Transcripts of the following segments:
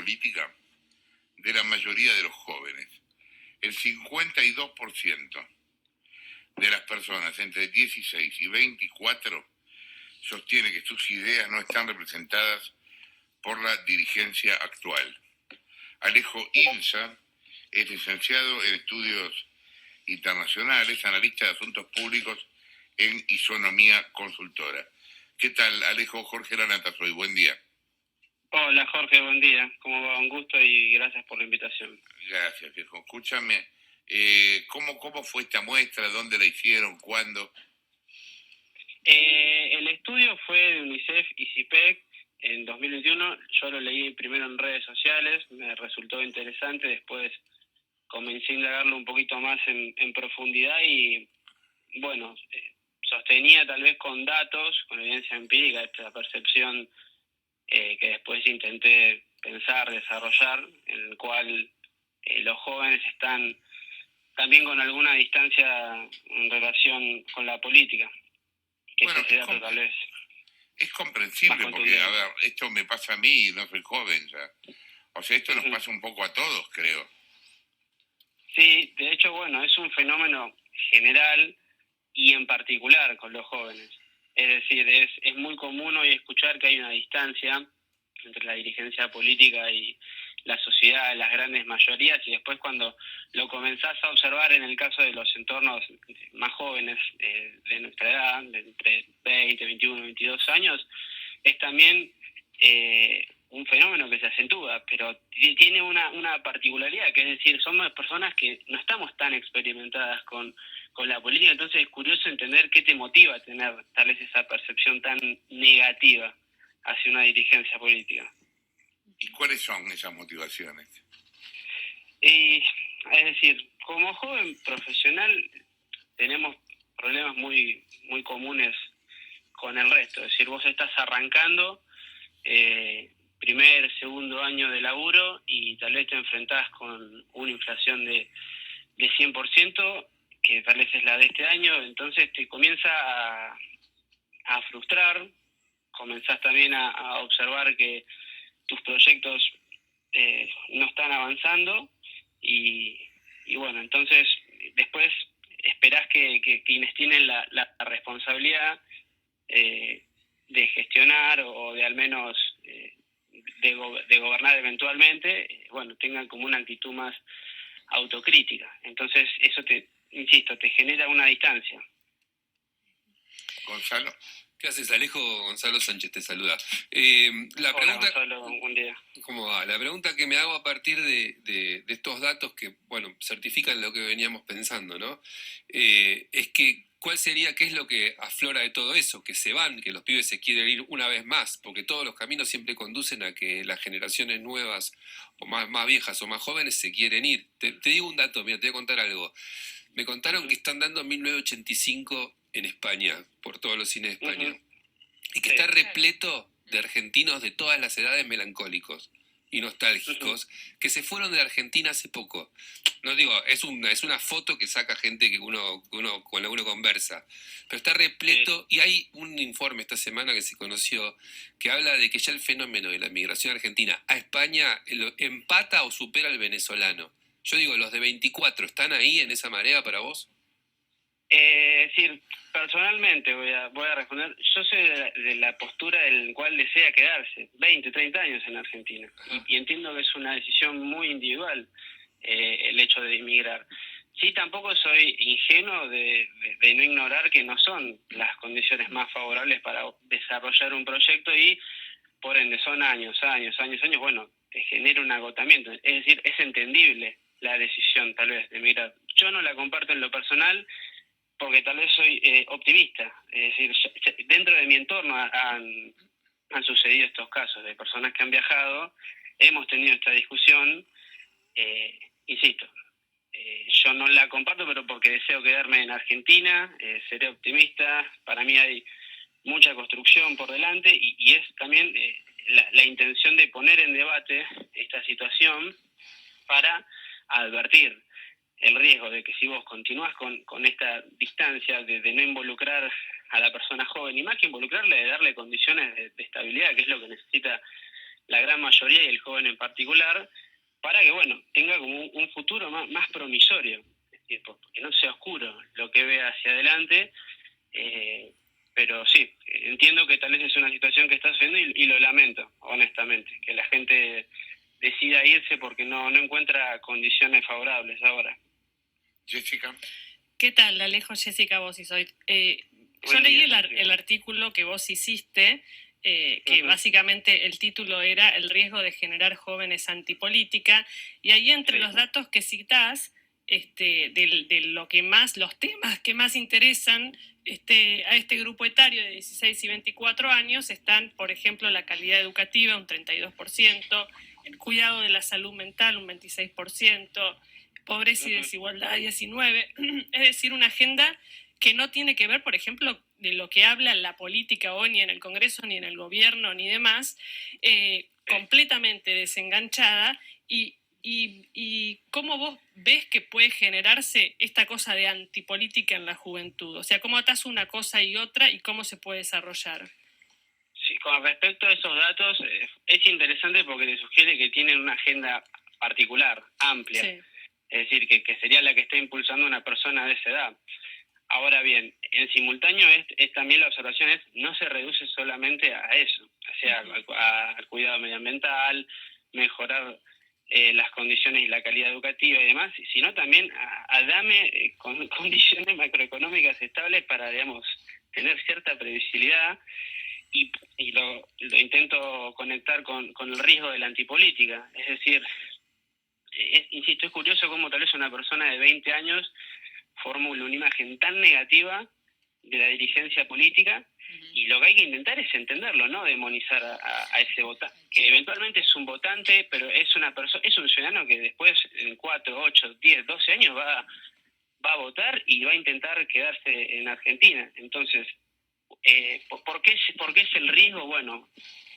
política de la mayoría de los jóvenes. El 52% de las personas entre 16 y 24 sostiene que sus ideas no están representadas por la dirigencia actual. Alejo Insa es licenciado en Estudios Internacionales, analista de asuntos públicos en Isonomía Consultora. ¿Qué tal, Alejo? Jorge Lanata soy, buen día. Hola Jorge, buen día. ¿Cómo va? Un gusto y gracias por la invitación. Gracias, viejo. Escúchame, ¿cómo fue esta muestra? ¿Dónde la hicieron? ¿Cuándo? El estudio fue de UNICEF y CIPEC en 2021. Yo lo leí primero en redes sociales, me resultó interesante, después comencé a indagarlo un poquito más en profundidad y, bueno, sostenía tal vez con datos, con evidencia empírica, esta percepción que después intenté pensar, desarrollar, en el cual los jóvenes están también con alguna distancia en relación con la política. Que bueno, ese dato tal vez es comprensible porque, a ver, esto me pasa a mí y no soy joven ya. O sea, esto nos pasa un poco a todos, creo. Sí, de hecho, bueno, es un fenómeno general y en particular con los jóvenes. Es decir, es muy común hoy escuchar que hay una distancia entre la dirigencia política y la sociedad, las grandes mayorías, y después cuando lo comenzás a observar en el caso de los entornos más jóvenes de nuestra edad, de entre 20, 21, 22 años, es también un fenómeno que se acentúa, pero tiene una particularidad, que es decir, somos personas que no estamos tan experimentadas con la política, entonces es curioso entender qué te motiva a tener tal vez esa percepción tan negativa hacia una dirigencia política. ¿Y cuáles son esas motivaciones? Es decir, como joven profesional tenemos problemas muy, muy comunes con el resto, es decir, vos estás arrancando primer, segundo año de laburo y tal vez te enfrentás con una inflación de 100%, que tal vez es la de este año, entonces te comienza a frustrar, comenzás también a observar que tus proyectos no están avanzando y bueno, entonces después esperás que quienes tienen la responsabilidad de gestionar o de al menos de gobernar eventualmente, bueno, tengan como una actitud más autocrítica. Entonces eso insisto, te genera una distancia. Gonzalo. ¿Qué haces, Alejo? Gonzalo Sánchez te saluda. Hola, pregunta, Gonzalo, buen día. ¿Cómo va? La pregunta que me hago a partir de estos datos que, bueno, certifican lo que veníamos pensando, ¿no? Es que, ¿qué es lo que aflora de todo eso? Que se van, que los pibes se quieren ir una vez más, porque todos los caminos siempre conducen a que las generaciones nuevas, o más viejas o más jóvenes, se quieren ir. Te digo un dato, mira, te voy a contar algo. Me contaron que están dando 1985 en España, por todos los cines de España, y que está repleto de argentinos de todas las edades melancólicos y nostálgicos que se fueron de Argentina hace poco. No digo, es una foto que saca gente con la que uno conversa, pero está repleto y hay un informe esta semana que se conoció que habla de que ya el fenómeno de la migración argentina a España empata o supera al venezolano. Yo digo, los de 24, ¿están ahí en esa marea para vos? Es decir, personalmente voy a responder, yo soy de la postura del cual desea quedarse 20, 30 años en Argentina y entiendo que es una decisión muy individual el hecho de emigrar. Sí, tampoco soy ingenuo de no ignorar que no son las condiciones más favorables para desarrollar un proyecto y por ende son años, bueno, te genera un agotamiento, es decir, es entendible la decisión tal vez de emigrar. Yo no la comparto en lo personal, porque tal vez soy optimista, es decir, dentro de mi entorno han sucedido estos casos de personas que han viajado, hemos tenido esta discusión, insisto, yo no la comparto, pero porque deseo quedarme en Argentina, seré optimista, para mí hay mucha construcción por delante y es también la intención de poner en debate esta situación para advertir el riesgo de que si vos continuás con esta distancia de no involucrar a la persona joven, y más que involucrarle, de darle condiciones de estabilidad, que es lo que necesita la gran mayoría y el joven en particular, para que, bueno, tenga como un futuro más promisorio, es decir, que no sea oscuro lo que ve hacia adelante. Pero sí, entiendo que tal vez es una situación que está sucediendo y lo lamento, honestamente, que la gente decida irse porque no encuentra condiciones favorables ahora. Jessica. ¿Qué tal, Alejo? Jessica, vos y soy. Yo Buen leí día, el artículo que vos hiciste, que básicamente el título era El riesgo de generar jóvenes antipolítica, y ahí entre los datos que citás, de lo que más, los temas que más interesan a este grupo etario de 16 y 24 años están, por ejemplo, la calidad educativa, un 32%, el cuidado de la salud mental, un 26%, pobreza y desigualdad, 19%, es decir, una agenda que no tiene que ver, por ejemplo, de lo que habla la política hoy, ni en el Congreso, ni en el gobierno, ni demás, completamente desenganchada. Y cómo vos ves que puede generarse esta cosa de antipolítica en la juventud, o sea, cómo atás una cosa y otra y cómo se puede desarrollar. Sí, con respecto a esos datos, es interesante porque te sugiere que tienen una agenda particular, amplia, sí. Es decir, que sería la que está impulsando una persona de esa edad. Ahora bien, en simultáneo es también la observación no se reduce solamente a eso, o sea, al cuidado medioambiental, mejorar las condiciones y la calidad educativa y demás, sino también a darme condiciones macroeconómicas estables para, digamos, tener cierta previsibilidad y lo intento conectar con el riesgo de la antipolítica. Es decir, insisto, es curioso cómo tal vez una persona de 20 años formula una imagen tan negativa de la dirigencia política, y lo que hay que intentar es entenderlo, no demonizar a ese votante, que eventualmente es un votante, pero es una persona, es un ciudadano que después en 4, 8, 10, 12 años va a votar y va a intentar quedarse en Argentina. Entonces, ¿por qué es el riesgo? Bueno,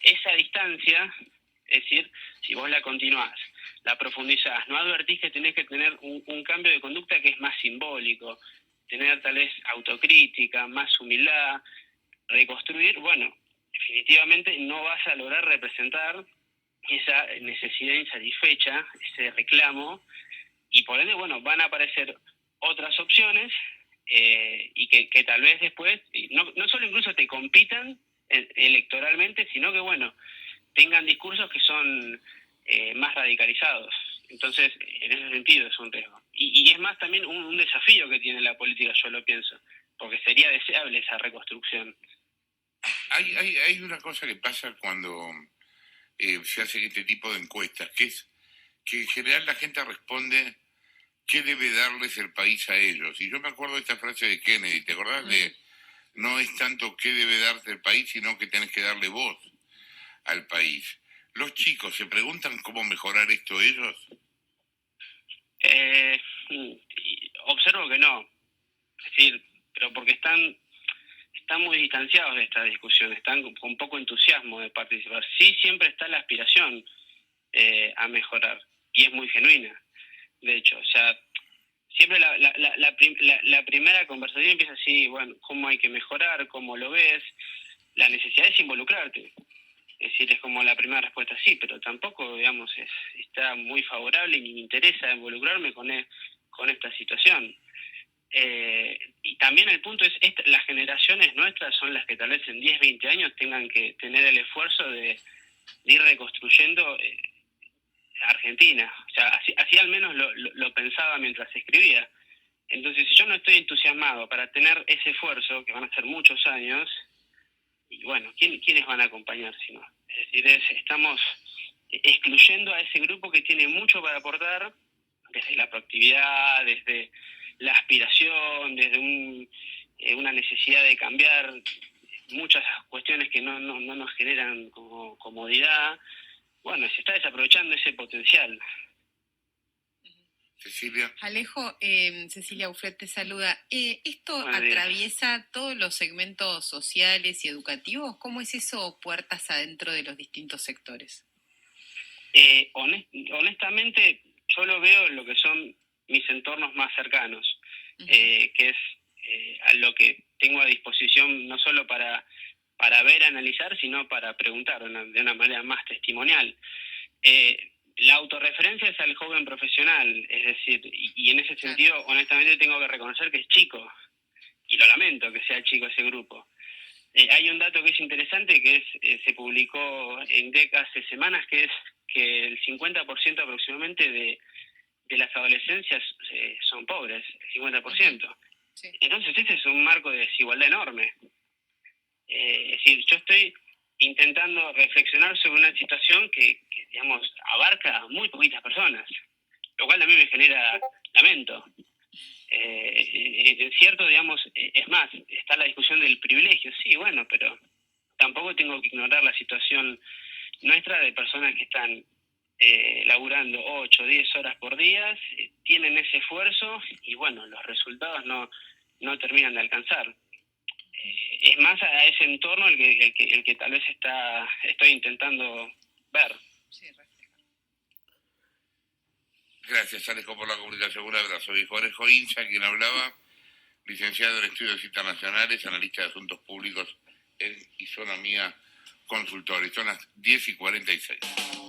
esa distancia, es decir, si vos la continuás, la profundizás, no advertís que tenés que tener un cambio de conducta que es más simbólico, tener tal vez autocrítica, más humildad, reconstruir, bueno, definitivamente no vas a lograr representar esa necesidad insatisfecha, ese reclamo, y por ende, bueno, van a aparecer otras opciones y que tal vez después, no solo incluso te compitan electoralmente, sino que, bueno, tengan discursos que son más radicalizados. Entonces, en ese sentido es un riesgo. Y es más también un desafío que tiene la política, yo lo pienso, porque sería deseable esa reconstrucción. Hay una cosa que pasa cuando se hace este tipo de encuestas, que es que en general la gente responde qué debe darles el país a ellos. Y yo me acuerdo de esta frase de Kennedy, ¿te acordás de no es tanto qué debe darte el país, sino que tenés que darle voz al país? ¿Los chicos se preguntan cómo mejorar esto ellos? Observo que no. Es decir, pero porque están muy distanciados de esta discusión, están con poco entusiasmo de participar. Sí, siempre está la aspiración a mejorar, y es muy genuina. De hecho, o sea, siempre la primera conversación empieza así, bueno, ¿cómo hay que mejorar? ¿Cómo lo ves? La necesidad es involucrarte. Es decir, es como la primera respuesta, sí, pero tampoco, digamos, está muy favorable ni me interesa involucrarme con esta situación. Y también el punto es, las generaciones nuestras son las que tal vez en 10, 20 años tengan que tener el esfuerzo de ir reconstruyendo Argentina. O sea, así al menos lo pensaba mientras escribía. Entonces, si yo no estoy entusiasmado para tener ese esfuerzo, que van a ser muchos años, y bueno, ¿quiénes van a acompañar si no? Es decir, estamos excluyendo a ese grupo que tiene mucho para aportar, desde la proactividad, desde la aspiración, desde una necesidad de cambiar muchas cuestiones que no nos generan como comodidad. Bueno, se está desaprovechando ese potencial. Cecilia. Alejo, Cecilia Ufret te saluda. ¿Esto atraviesa todos los segmentos sociales y educativos? ¿Cómo es eso, puertas adentro de los distintos sectores? Honestamente, yo lo veo en lo que son mis entornos más cercanos, que es a lo que tengo a disposición no solo para para ver, analizar, sino para preguntar de una manera más testimonial. La autorreferencia es al joven profesional, es decir, y en ese sentido, honestamente, tengo que reconocer que es chico, y lo lamento que sea chico ese grupo. Hay un dato que es interesante, que se publicó en DEC hace semanas, que es que el 50% aproximadamente de las adolescencias son pobres, el 50%. Sí. Entonces ese es un marco de desigualdad enorme. Es decir, yo estoy intentando reflexionar sobre una situación que, digamos, abarca a muy poquitas personas, lo cual a mí me genera lamento. Es cierto, digamos, es más, está la discusión del privilegio, sí, bueno, pero tampoco tengo que ignorar la situación nuestra de personas que están laburando 8 o 10 horas por día, tienen ese esfuerzo y bueno, los resultados no terminan de alcanzar. Es más a ese entorno el que tal vez estoy intentando ver. Gracias, Alejo, por la comunicación. Un abrazo. Y Jorge Incha, quien hablaba, licenciado en Estudios Internacionales, analista de Asuntos Públicos en Isonomía Consultores. Son las 10:46.